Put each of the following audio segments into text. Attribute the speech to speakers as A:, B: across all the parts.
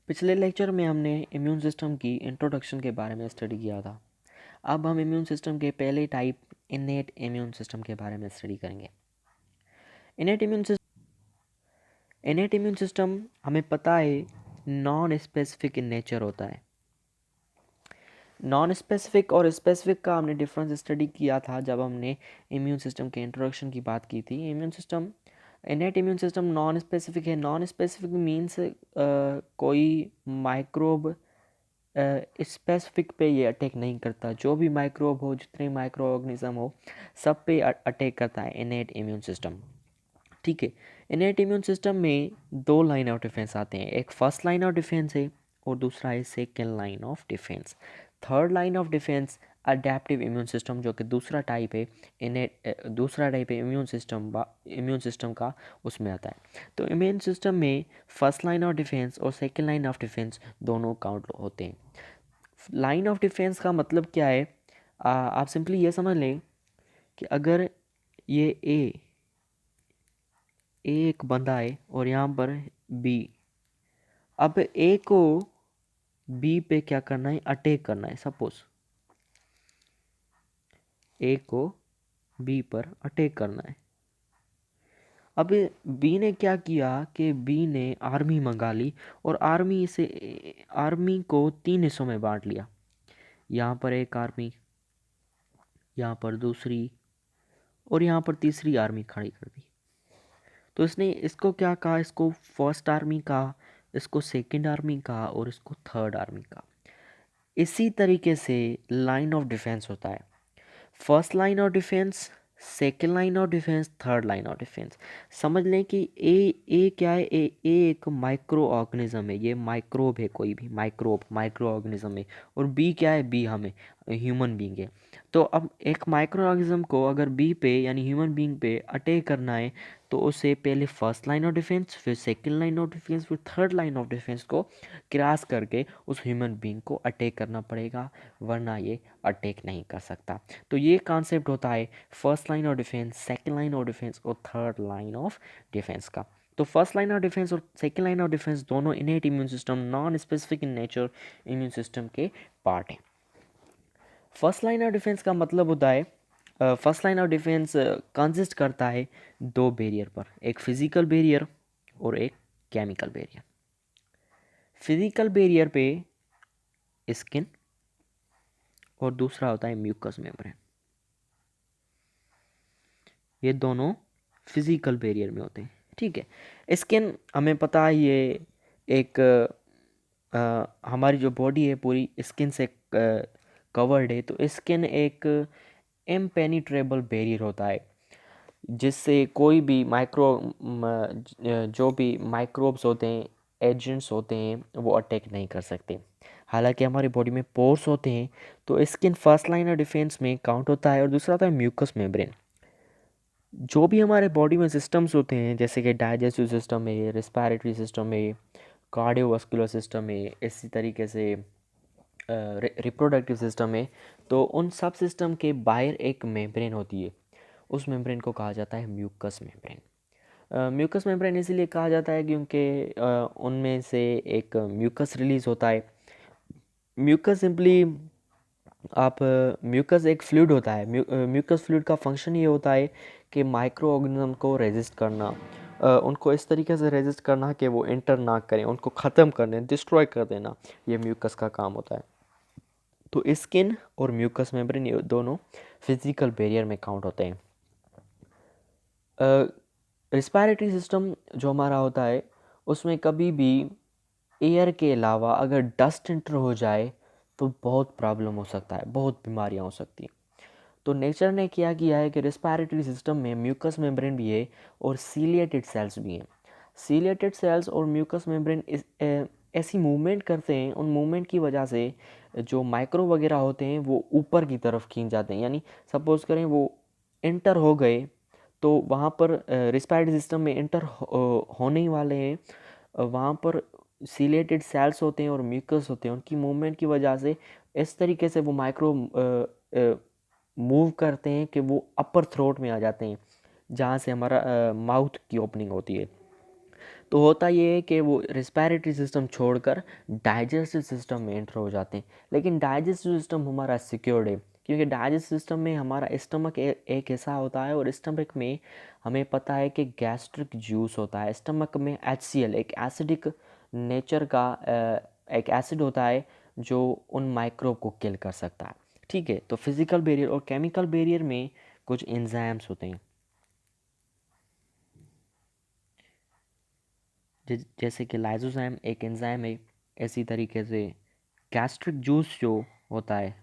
A: पिछले लेक्चर में हमने इम्यून सिस्टम की इंट्रोडक्शन के बारे में स्टडी किया था। अब हम इम्यून सिस्टम के पहले टाइप इनेट इम्यून सिस्टम के बारे में स्टडी करेंगे। इनेट इम्यून सिस्टम हमें पता है नॉन स्पेसिफिक इन नेचर होता है। नॉन स्पेसिफिक और स्पेसिफिक का हमने डिफरेंस स्टडी किया था जब हमने इम्यून सिस्टम के इंट्रोडक्शन की बात की थी। इनेट इम्यून सिस्टम नॉन स्पेसिफिक है। नॉन स्पेसिफिक मीन्स कोई माइक्रोब स्पेसिफिक पे ये अटैक नहीं करता। जो भी माइक्रोब हो, जितने माइक्रो ऑर्गेनिज्म हो, सब पे अटैक करता है इनेट इम्यून सिस्टम। ठीक है। इनेट इम्यून सिस्टम में दो लाइन ऑफ डिफेंस आते हैं। एक फर्स्ट लाइन ऑफ डिफेंस है और दूसरा है second line of defence. Third line of defence adaptive immune system, जो कि दूसरा टाइप है इम्यून सिस्टम का, उसमें आता है। तो इम्यून सिस्टम में फर्स्ट लाइन ऑफ डिफेंस और सेकेंड लाइन ऑफ डिफेंस दोनों काउंट होते हैं। लाइन ऑफ डिफेंस का मतलब क्या है? आप सिंपली ये समझ लें कि अगर ये ए एक बंदा है और यहाँ पर बी, अब ए को बी पे क्या करना है? अटैक करना है। सपोज ए को बी पर अटैक करना है। अब बी ने क्या किया कि बी ने आर्मी मंगा ली और आर्मी को 3 हिस्सों में बांट लिया। यहाँ पर एक आर्मी, यहाँ पर दूसरी और यहाँ पर तीसरी आर्मी खड़ी कर दी। तो इसने इसको क्या कहा? इसको फर्स्ट आर्मी कहा, इसको सेकंड आर्मी कहा और इसको थर्ड आर्मी कहा। इसी तरीके से लाइन ऑफ डिफेंस होता है। First line of defence, second line of defence, third line of defence. समझ लें कि ए क्या है? ए एक माइक्रो ऑर्गेनिज्म है। ये माइक्रोब है, कोई भी माइक्रो ऑर्गेनिज्म है। और बी क्या है? बी हमें ह्यूमन बीइंग है। तो अब एक माइक्रो ऑर्गेनिज्म को अगर बी पे यानी ह्यूमन बीइंग पे अटैक करना है तो उसे पहले फर्स्ट लाइन ऑफ डिफेंस, फिर सेकेंड लाइन ऑफ डिफेंस, फिर थर्ड लाइन ऑफ डिफेंस को क्रॉस करके उस ह्यूमन बीइंग को अटैक करना पड़ेगा, वरना ये अटैक नहीं कर सकता। तो ये कॉन्सेप्ट होता है first line of defence, second line of defence और थर्ड लाइन ऑफ डिफेंस का। तो फर्स्ट लाइन ऑफ डिफेंस और सेकेंड लाइन ऑफ डिफेंस दोनों इनेट immune system, non specific in nature immune system के पार्ट हैं। फर्स्ट लाइन ऑफ डिफेंस का मतलब होता है, first line of defence consist करता है दो बैरियर पर, एक फिजिकल बैरियर और एक केमिकल बैरियर। फिजिकल बैरियर पे स्किन और दूसरा होता है म्यूकस मेम्ब्रेन। ये दोनों फिजिकल बैरियर में होते हैं। ठीक है। स्किन हमें पता है ये एक हमारी जो बॉडी है पूरी स्किन से कवर्ड है। तो स्किन एक इम्पेनिट्रेबल बैरियर होता है जिससे कोई भी जो भी माइक्रोब्स होते हैं, एजेंट्स होते हैं, वो अटैक नहीं कर सकते। हालांकि हमारी बॉडी में पोर्स होते हैं। तो skin first line of defence में काउंट होता है। और दूसरा होता है म्यूकस मेम्ब्रेन। जो भी हमारे बॉडी में सिस्टम्स होते हैं, जैसे कि डाइजेस्टिव सिस्टम है, रिस्पायरेटरी सिस्टम है, कार्डियोवास्कुलर सिस्टम है, इसी तरीके से रिप्रोडक्टिव सिस्टम है, तो उन सब सिस्टम के बाहर एक मेम्ब्रेन होती है। उस मेम्ब्रेन को कहा जाता है म्यूकस मेम्ब्रेन। म्यूकस मेम्ब्रेन इसीलिए कहा जाता है क्योंकि उनमें से एक म्यूकस रिलीज होता है। म्यूकस सिंपली म्यूकस एक फ्लूइड होता है। म्यूकस फ्लूइड का फंक्शन ये होता है कि माइक्रो ऑर्गेनिज्म को रेजिस्ट करना, उनको इस तरीके से रेजिस्ट करना कि वो एंटर ना करें, उनको ख़त्म कर दें, डिस्ट्रॉय कर देना, ये म्यूकस का काम होता है। तो स्किन और म्यूकस मेम्ब्रेन ये दोनों फिजिकल बैरियर में काउंट होते हैं। रिस्पायरेटरी सिस्टम जो हमारा होता है उसमें कभी भी एयर के अलावा अगर डस्ट इंटर हो जाए तो बहुत प्रॉब्लम हो सकता है, बहुत बीमारियां हो सकती हैं। तो नेचर ने क्या किया है कि रिस्पायरेटरी सिस्टम में म्यूकस मेम्ब्रेन भी है और सीलिएटेड सेल्स भी हैं। सीलिएटेड सेल्स और म्यूकस मेम्ब्रेन ऐसी मूवमेंट करते हैं, उन मूवमेंट की वजह से जो माइक्रो वगैरह होते हैं वो ऊपर की तरफ खींच जाते हैं। यानी सपोज करें वो इंटर हो गए तो वहाँ पर रिस्पायरेटरी सिस्टम में इंटर होने ही वाले हैं। वहाँ पर सीलेटेड सेल्स होते हैं और म्यूकस होते हैं, उनकी मूवमेंट की वजह से इस तरीके से वो माइक्रो मूव करते हैं कि वो अपर थ्रोट में आ जाते हैं, जहाँ से हमारा माउथ की ओपनिंग होती है। तो होता ये है कि वो रेस्पिरेटरी सिस्टम छोड़कर डाइजेस्टिव सिस्टम में एंटर हो जाते हैं। लेकिन डाइजेस्टिव सिस्टम हमारा सिक्योर्ड है, क्योंकि डाइजेस्टिव सिस्टम में हमारा स्टमक एक हिस्सा होता है, और स्टमक में हमें पता है कि गैस्ट्रिक जूस होता है। स्टमक में HCl एक एसिडिक नेचर का एक एसिड होता है जो उन माइक्रोब को किल कर सकता है। ठीक है, तो फिजिकल बैरियर और केमिकल बैरियर में कुछ एंजाइम्स होते हैं, जैसे कि लाइसोजाइम एक एंजाइम है। इसी तरीके से गैस्ट्रिक जूस जो होता है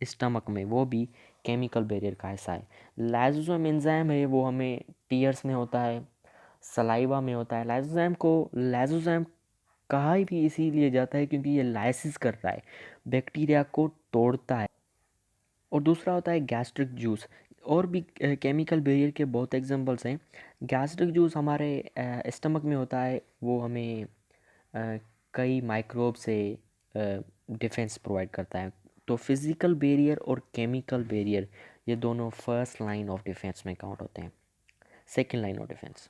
A: स्टमक में, वो भी केमिकल बैरियर का हिस्सा है। लाइसोजाइम एंजाइम है, वो हमें टीयर्स में होता है, सलाइवा में होता है। लाइसोजाइम कहा भी इसीलिए जाता है क्योंकि ये लाइसिस करता है, बैक्टीरिया को तोड़ता है। और दूसरा होता है गैस्ट्रिक जूस। और भी केमिकल बैरियर के बहुत एग्जांपल्स हैं। गैस्ट्रिक जूस हमारे स्टमक में होता है, वो हमें कई माइक्रोब से डिफेंस प्रोवाइड करता है। तो फिज़िकल बैरियर और केमिकल बैरियर ये दोनों फर्स्ट लाइन ऑफ डिफेंस में काउंट होते हैं। सेकेंड लाइन ऑफ डिफेंस,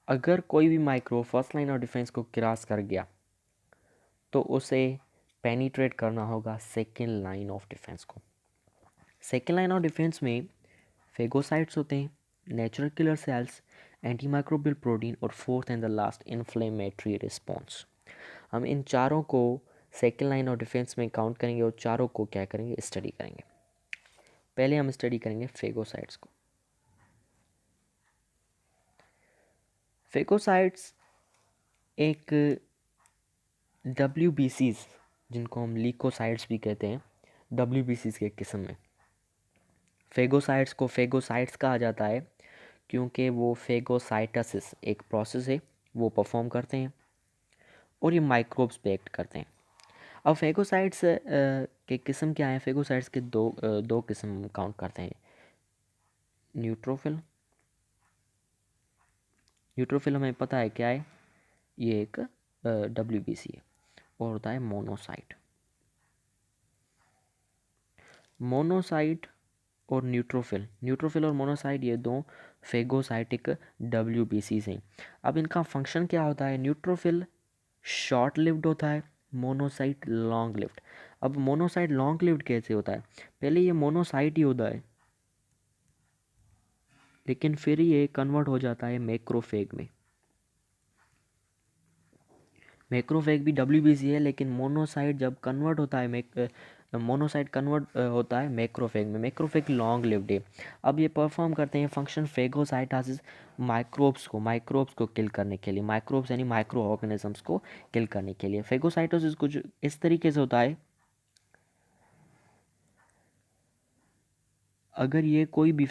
A: अगर कोई भी microbe first line of defence को क्रॉस कर गया तो उसे पेनिट्रेट करना होगा सेकेंड लाइन ऑफ डिफेंस को। सेकेंड लाइन ऑफ डिफेंस में फेगोसाइट्स होते हैं, natural killer cells, antimicrobial protein, और fourth and the last inflammatory response. हम इन चारों को सेकेंड लाइन ऑफ डिफेंस में काउंट करेंगे और चारों को क्या करेंगे, स्टडी करेंगे। पहले हम स्टडी करेंगे फेगोसाइट्स को। फेगोसाइट्स एक WBCs, जिनको हम लीकोसाइट्स भी कहते हैं, WBCs के किस्म में। फेगोसाइट्स को फेगोसाइट्स कहा जाता है क्योंकि वो फेगोसाइटोसिस एक प्रोसेस है, वो परफॉर्म करते हैं और ये माइक्रोब्स पे एक्ट करते हैं। अब फेगोसाइट्स के किस्म क्या हैं? फेगोसाइट्स के दो किस्म काउंट करते हैं। न्यूट्रोफिल, न्यूट्रोफिल हमें पता है क्या है, ये एक WBC है। और होता है मोनोसाइट। मोनोसाइट और न्यूट्रोफिल, न्यूट्रोफिल और मोनोसाइट ये दो फेगोसाइटिक WBCs हैं। अब इनका फंक्शन क्या होता है? न्यूट्रोफिल शॉर्ट लिव्ड होता है, मोनोसाइट लॉन्ग लिव्ड। अब मोनोसाइट लॉन्ग लिव्ड कैसे होता है? पहले ये मोनोसाइट ही होता है, लेकिन फिर ये कन्वर्ट हो जाता है मैक्रोफेग में। मैक्रोफेग भी WBC है, लेकिन मोनोसाइट जब कन्वर्ट होता है मोनोसाइट कन्वर्ट होता है मैक्रोफेग में। मैक्रोफेग लॉन्ग लिव्ड है। अब ये परफॉर्म करते हैं फंक्शन फेगोसाइटोसिस, माइक्रोब्स को किल करने के लिए। माइक्रोब्स यानी माइक्रो ऑर्गेनिजम्स को किल करने के लिए। फेगोसाइटोसिस कुछ इस तरीके से होता है, अगर ये कोई भी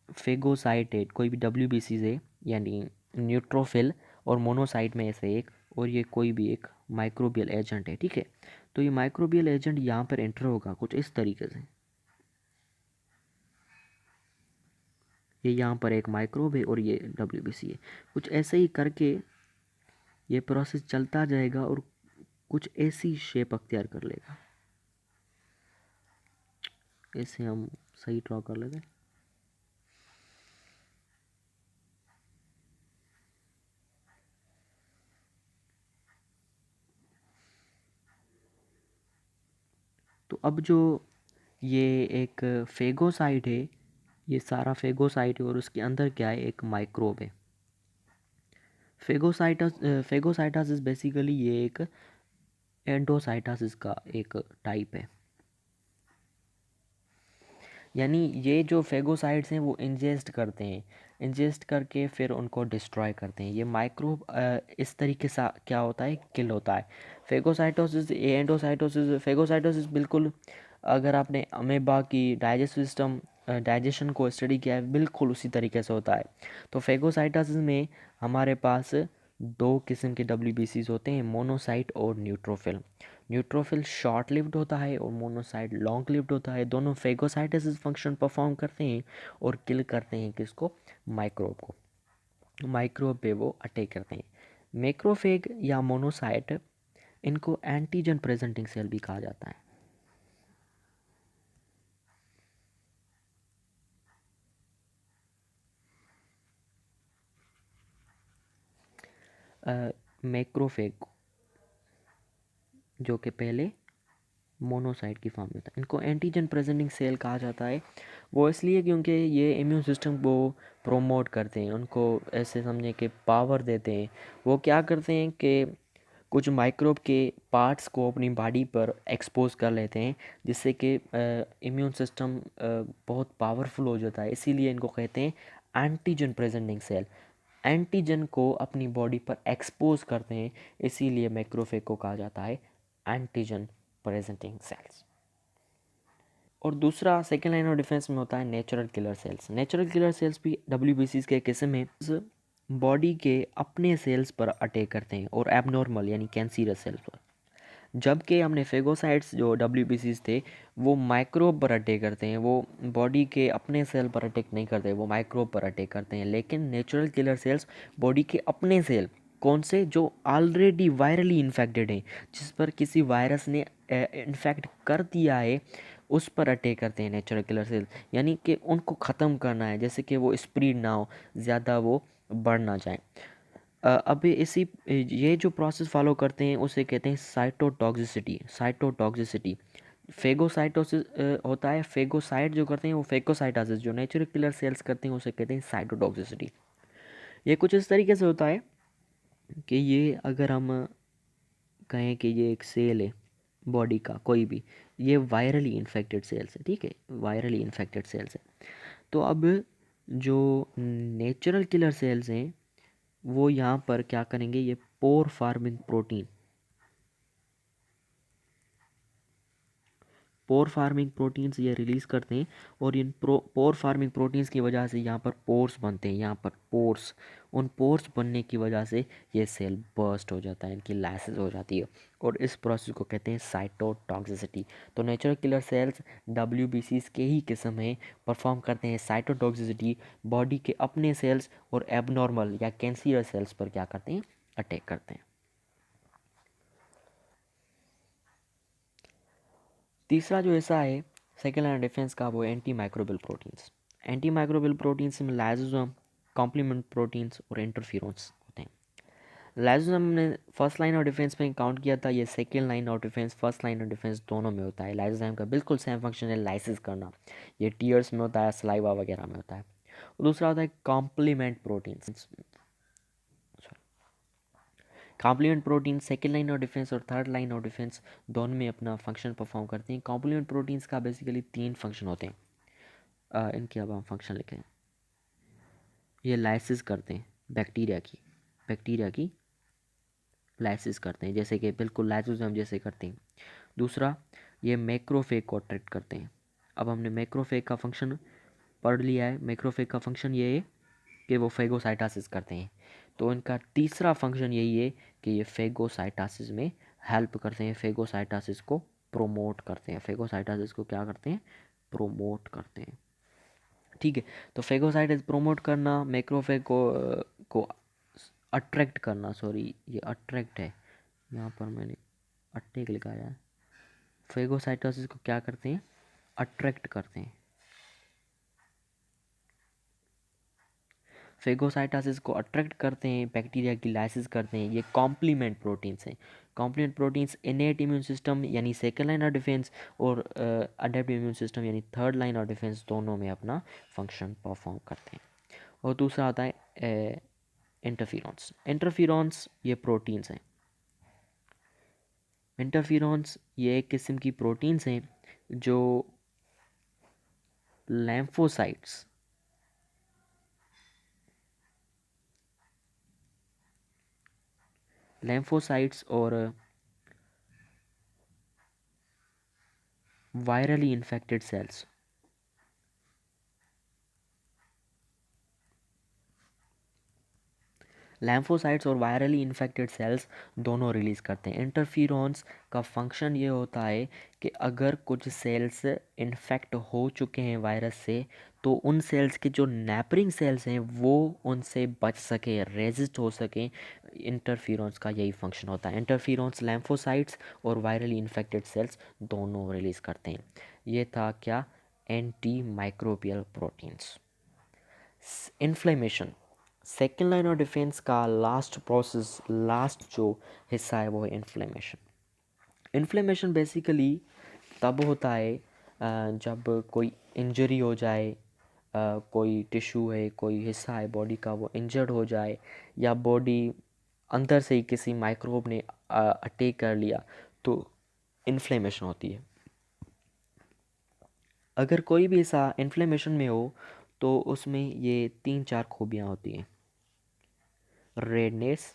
A: फेगोसाइटेट कोई भी WBC है, यानी न्यूट्रोफिल और मोनोसाइट में से एक, और ये कोई भी एक माइक्रोबियल एजेंट है, ठीक है। तो ये माइक्रोबियल एजेंट यहाँ पर एंटर होगा कुछ इस तरीके से। ये यहाँ पर एक माइक्रोब है और ये WBC है। कुछ ऐसे ही करके ये प्रोसेस चलता जाएगा और कुछ ऐसी शेप अख्तियार कर लेगा। ऐसे हम सही ड्रॉ कर लेते हैं। तो अब जो ये एक फेगोसाइट है, ये सारा फेगोसाइट है और उसके अंदर क्या है, एक माइक्रोब है। फेगोसाइटोसिस बेसिकली ये एक एंडोसाइटोसिस का एक टाइप है। यानी ये जो फेगोसाइट्स हैं वो इंजेस्ट करते हैं, इंजेस्ट करके फिर उनको डिस्ट्रॉय करते हैं। ये माइक्रोब इस तरीके से क्या होता है, किल होता है। फेगोसाइटोसिस एंडोसाइटोसिस, फेगोसाइटोसिस बिल्कुल, अगर आपने अमेबा की डाइजेस्टिव सिस्टम डाइजेशन को स्टडी किया है, बिल्कुल उसी तरीके से होता है। तो फेगोसाइटोसिस में हमारे पास दो किस्म के WBCs होते हैं, मोनोसाइट और न्यूट्रोफिल। न्यूट्रोफिल शॉर्ट लिव्ड होता है और मोनोसाइट लॉन्ग लिव्ड होता है। दोनों फेगोसाइटोसिस फंक्शन परफॉर्म करते हैं और किल करते हैं किसको, माइक्रोब को। माइक्रोब पे वो अटैक करते हैं। मैक्रोफेग या मोनोसाइट, इनको एंटीजन प्रेजेंटिंग सेल भी कहा जाता है। मैक्रोफेग, जो कि पहले मोनोसाइट की फॉर्म में था। इनको एंटीजन प्रेजेंटिंग सेल कहा जाता है। वो इसलिए क्योंकि ये इम्यून सिस्टम को प्रोमोट करते हैं, उनको ऐसे समझे कि पावर देते हैं। वो क्या करते हैं कि कुछ माइक्रोब के पार्ट्स को अपनी बॉडी पर एक्सपोज कर लेते हैं, जिससे कि इम्यून सिस्टम बहुत पावरफुल हो जाता है। इसीलिए इनको कहते हैं एंटीजन प्रेजेंटिंग सेल। एंटीजन को अपनी बॉडी पर एक्सपोज करते हैं, इसीलिए मैक्रोफेग को कहा जाता है एंटीजन प्रेजेंटिंग सेल्स। और दूसरा सेकेंड लाइन ऑफ डिफेंस में होता है natural killer sales. Natural killer sales भी डब्ल्यूबीसीज के किस्म है, बॉडी के अपने सेल्स पर अटैक करते हैं और एबनॉर्मल यानी कैंसीरस सेल्स पर। जबकि हमने फेगोसाइट्स जो डब्ल्यूबीसीज थे वो माइक्रोब पर अटैक करते हैं, वो बॉडी के अपने सेल पर अटैक नहीं करते, वो माइक्रोब पर अटैक करते हैं। लेकिन नेचुरल किलर सेल्स बॉडी के अपने सेल, कौन से, जो ऑलरेडी वायरली इन्फेक्टेड हैं, जिस पर किसी वायरस ने इन्फेक्ट कर दिया है, उस पर अटैक करते हैं नेचुरल किलर सेल्स। यानी कि उनको ख़त्म करना है, जैसे कि वो स्प्रीड ना हो, ज़्यादा वो बढ़ ना जाए। अब ये जो प्रोसेस फॉलो करते हैं उसे कहते हैं साइटोटॉक्सिसिटी। साइटोटॉक्सिसिटी फेगोसाइटोसिस होता है। फेगोसाइट जो करते हैं वो फेगोसाइटासिस, जो नेचुरल किलर सेल्स करते हैं उसे कहते हैं साइटोटॉक्सिसिटी। ये कुछ इस तरीके से होता है कि ये अगर हम कहें कि ये एक सेल है बॉडी का कोई भी, ये वायरली इन्फेक्टेड सेल्स है, ठीक है, वायरली इन्फेक्टेड सेल्स है। तो अब जो नेचुरल किलर सेल्स हैं वो यहाँ पर क्या करेंगे, ये पोर फार्मिंग प्रोटीन, पोर फार्मिंग प्रोटीन्स ये रिलीज़ करते हैं। और इन पोर फार्मिंग प्रोटीन्स की वजह से यहाँ पर पोर्स बनते हैं, यहाँ पर पोर्स, उन पोर्स बनने की वजह से ये सेल बर्स्ट हो जाता है, इनकी लाइसिस हो जाती है, और इस प्रोसेस को कहते हैं साइटोटॉक्सिसिटी। तो नेचुरल किलर सेल्स डब्ल्यूबीसीज के ही किस्म है, परफॉर्म करते हैं साइटोटॉक्सिसिटी, बॉडी के अपने सेल्स और एबनॉर्मल या कैंसीरस सेल्स पर क्या करते हैं, अटैक करते हैं। तीसरा जो हिस्सा है सेकेंड लाइन डिफेंस का, वो anti microbial proteins. Anti microbial proteins में लाइसोसोम, कॉम्प्लीमेंट प्रोटीन्स और इंटरफेरोन्स होते हैं। लाइसोसोम ने फर्स्ट लाइन ऑफ डिफेंस में काउंट किया था, ये second line of defence, first line of defence दोनों में होता है। लाइसोसोम का बिल्कुल सेम फंक्शन है, लाइसिस करना। ये टीयर्स में होता है, सलाइवा वगैरह में होता है। और दूसरा होता है complement proteins. Complement protein second line of defence और थर्ड लाइन ऑफ डिफेंस दोनों में अपना फंक्शन परफॉर्म करते हैं। कॉम्प्लीमेंट प्रोटीन्स का बेसिकली 3 फंक्शन होते हैं। इनके अब हम फंक्शन लिखें। ये लाइसिस करते हैं बैक्टीरिया की लाइसिस करते हैं, जैसे कि बिल्कुल लाइसोसोम जैसे करते हैं। दूसरा, ये मैक्रोफेग को अट्रैक्ट करते हैं। अब हमने मैक्रोफेग का फंक्शन पढ़ लिया है। मैक्रोफेग का फंक्शन ये है कि वो फेगोसाइटासिस करते हैं। तो इनका तीसरा फंक्शन यही है कि ये फेगोसाइटासिस में हेल्प करते हैं, फेगोसाइटासिस को प्रोमोट करते हैं। फेगोसाइटासिस को क्या करते हैं, प्रोमोट करते हैं, ठीक है। तो फेगोसाइटिस प्रोमोट करना, मैक्रोफेग को अट्रैक्ट करना, सॉरी ये अट्रैक्ट है, यहाँ पर मैंने अटैक लिखा है। फेगोसाइटोसिस को क्या करते हैं, अट्रैक्ट करते हैं। फेगोसाइटोसिस को अट्रैक्ट करते हैं, बैक्टीरिया की लाइसिस करते हैं। ये कॉम्प्लीमेंट प्रोटीन्स हैं। Complement proteins innate immune system यानी सेकेंड लाइन ऑफ डिफेंस और अडेप्टिव इम्यून सिस्टम यानी थर्ड लाइन ऑफ डिफेंस दोनों में अपना फंक्शन परफॉर्म करते हैं। और दूसरा आता है इंटरफियरेंस। इंटरफियरेंस ये प्रोटीन्स हैं। इंटरफियरेंस ये एक किस्म की प्रोटीन्स हैं जो लैम्फोसाइट्स लैम्फोसाइट्स और वायरली इन्फेक्टेड सेल्स लैम्फोसाइट्स और वायरली इन्फेक्टेड सेल्स दोनों रिलीज़ करते हैं। इंटरफियरेंस का फंक्शन ये होता है कि अगर कुछ सेल्स इन्फेक्ट हो चुके हैं वायरस से, तो उन सेल्स के जो नेबरिंग सेल्स हैं वो उनसे बच सके, रेजिस्ट हो सकें। इंटरफियरेंस का यही फंक्शन होता है। इंटरफियरेंस लैम्फोसाइट्स और वायरली इन्फेक्टेड सेल्स दोनों रिलीज़ करते हैं। ये था क्या, anti microbial proteins. Inflammation, second line of defence का लास्ट प्रोसेस, लास्ट जो हिस्सा है वो है इन्फ्लेमेशन। इन्फ्लेमेशन बेसिकली तब होता है जब कोई इंजरी हो जाए, कोई टिश्यू है, कोई हिस्सा है बॉडी का वो इंजर्ड हो जाए, या बॉडी अंदर से ही किसी माइक्रोब ने अटैक कर लिया, तो इन्फ्लेमेशन होती है। अगर कोई भी हिस्सा इन्फ्लेमेशन में हो तो उसमें ये 3-4 खूबियाँ होती हैं: रेडनेस,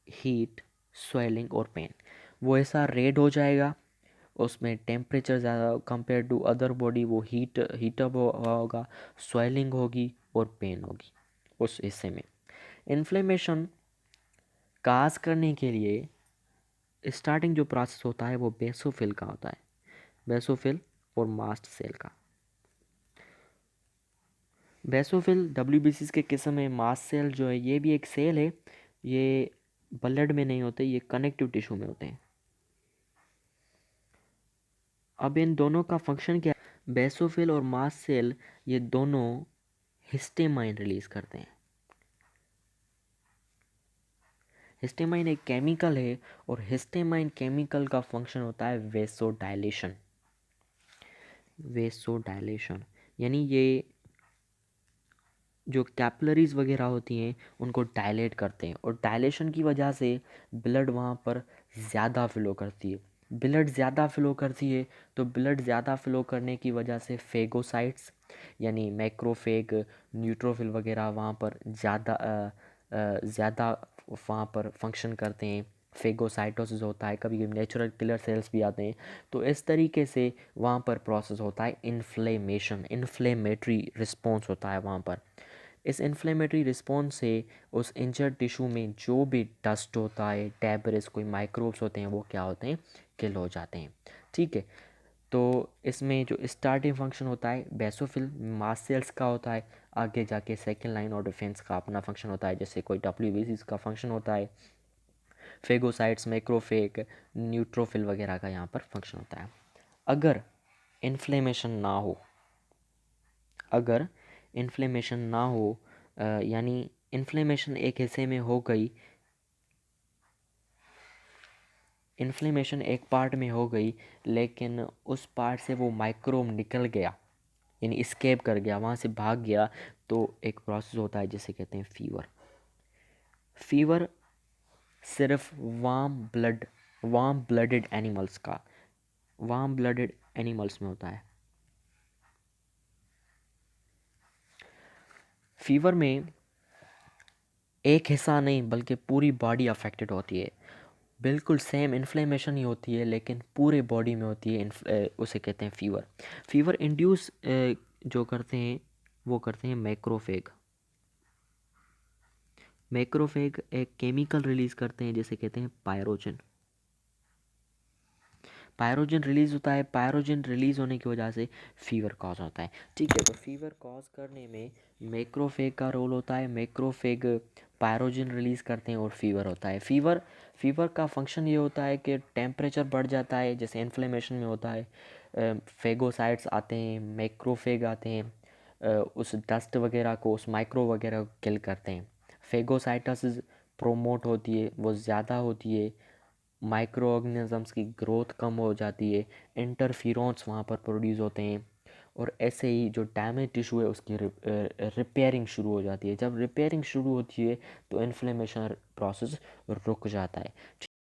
A: हीट, स्वेलिंग और पेन। वो ऐसा रेड हो जाएगा, उसमें टेम्परेचर ज़्यादा कंपेयर टू अदर बॉडी, वो हीटअप हुआ होगा, स्वेलिंग होगी और पेन होगी उस हिस्से में। इन्फ्लेमेशन काज करने के लिए स्टार्टिंग जो प्रोसेस होता है वो बेसोफिल का होता है, बेसोफिल और मास्ट सेल का। बेसोफिल डब्ल्यूबीसीज के किस्म में, मास्ट सेल जो है ये भी एक सेल है, ये ब्लड में नहीं होते, ये कनेक्टिव टिश्यू में होते हैं। अब इन दोनों का फंक्शन क्या है? बेसोफिल और मास्ट सेल ये दोनों हिस्टेमाइन रिलीज करते हैं। हिस्टेमाइन एक केमिकल है और हिस्टेमाइन केमिकल का फंक्शन होता है वेसोडाइलेशन। वेसोडाइलेशन यानी ये जो कैपिलरीज वगैरह होती हैं उनको डायलेट करते हैं, और डायलेशन की वजह से ब्लड वहाँ पर ज़्यादा फ्लो करती है। ब्लड ज़्यादा फ्लो करती है तो ब्लड ज़्यादा फ्लो करने की वजह से फेगोसाइट्स यानी मैक्रोफेग, न्यूट्रोफिल वगैरह वहाँ पर ज़्यादा वहाँ पर फंक्शन करते हैं। फेगोसाइटोसिस होता है, कभी कभी नेचुरल किलर सेल्स भी आते हैं। तो इस तरीके से वहाँ पर प्रोसेस होता है इन्फ्लेमेशन, इन्फ्लेमेटरी रिस्पॉन्स होता है वहाँ पर। इस इन्फ्लेमेटरी रिस्पॉन्स से उस इंजर्ड टिश्यू में जो भी डस्ट होता है, डेब्रिस, कोई माइक्रोब्स होते हैं, वो क्या होते हैं? किल हो जाते हैं। ठीक है, तो इसमें जो स्टार्टिंग फंक्शन होता है बेसोफिल मास्ट सेल्स का होता है, आगे जाके सेकेंड लाइन ऑफ डिफेंस का अपना फंक्शन होता है, जैसे कोई डब्ल्यूबीसी का फंक्शन होता है, फेगोसाइट्स, मैक्रोफेग, न्यूट्रोफिल वगैरह का यहाँ पर फंक्शन होता है। अगर इन्फ्लेमेशन ना हो, अगर इन्फ्लेमेशन ना हो यानी इन्फ्लेमेशन एक हिस्से में हो गई, इन्फ्लेमेशन एक पार्ट में हो गई लेकिन उस पार्ट से वो माइक्रोब निकल गया यानी इस्केप कर गया, वहाँ से भाग गया, तो एक प्रोसेस होता है जिसे कहते हैं फीवर। फीवर सिर्फ वार्म ब्लडेड एनिमल्स का, वार्म ब्लडेड एनिमल्स में होता है। फीवर में एक हिस्सा नहीं बल्कि पूरी बॉडी अफेक्टेड होती है। बिल्कुल सेम इन्फ्लेमेशन ही होती है लेकिन पूरे बॉडी में होती है, उसे कहते हैं फीवर। फीवर इंड्यूस जो करते हैं वो करते हैं मैक्रोफेग। मैक्रोफेग एक केमिकल रिलीज करते हैं जिसे कहते हैं पायरोजन। पायरोजन रिलीज होता है, पायरोजन रिलीज होने की वजह से फीवर कॉज होता है। ठीक है, तो फीवर कॉज करने में मैक्रोफेग का रोल होता है। मैक्रोफेग पायरोजन रिलीज करते हैं और फीवर होता है। फीवर का फंक्शन ये होता है कि टेम्परेचर बढ़ जाता है, जैसे इन्फ्लेमेशन में होता है। फेगोसाइट्स आते हैं, मैक्रोफेग आते हैं, उस डस्ट वगैरह को, उस माइक्रो वगैरह को किल करते हैं। फेगोसाइटोसिस प्रोमोट होती है, वो ज़्यादा होती है, माइक्रो ऑर्गेनिजम्स की ग्रोथ कम हो जाती है, इंटरफियरेंस वहाँ पर प्रोड्यूस होते हैं, और ऐसे ही जो डैमेज टिश्यू है उसकी रिपेयरिंग शुरू हो जाती है। जब रिपेयरिंग शुरू होती है तो इन्फ्लेमेशन प्रोसेस रुक जाता है।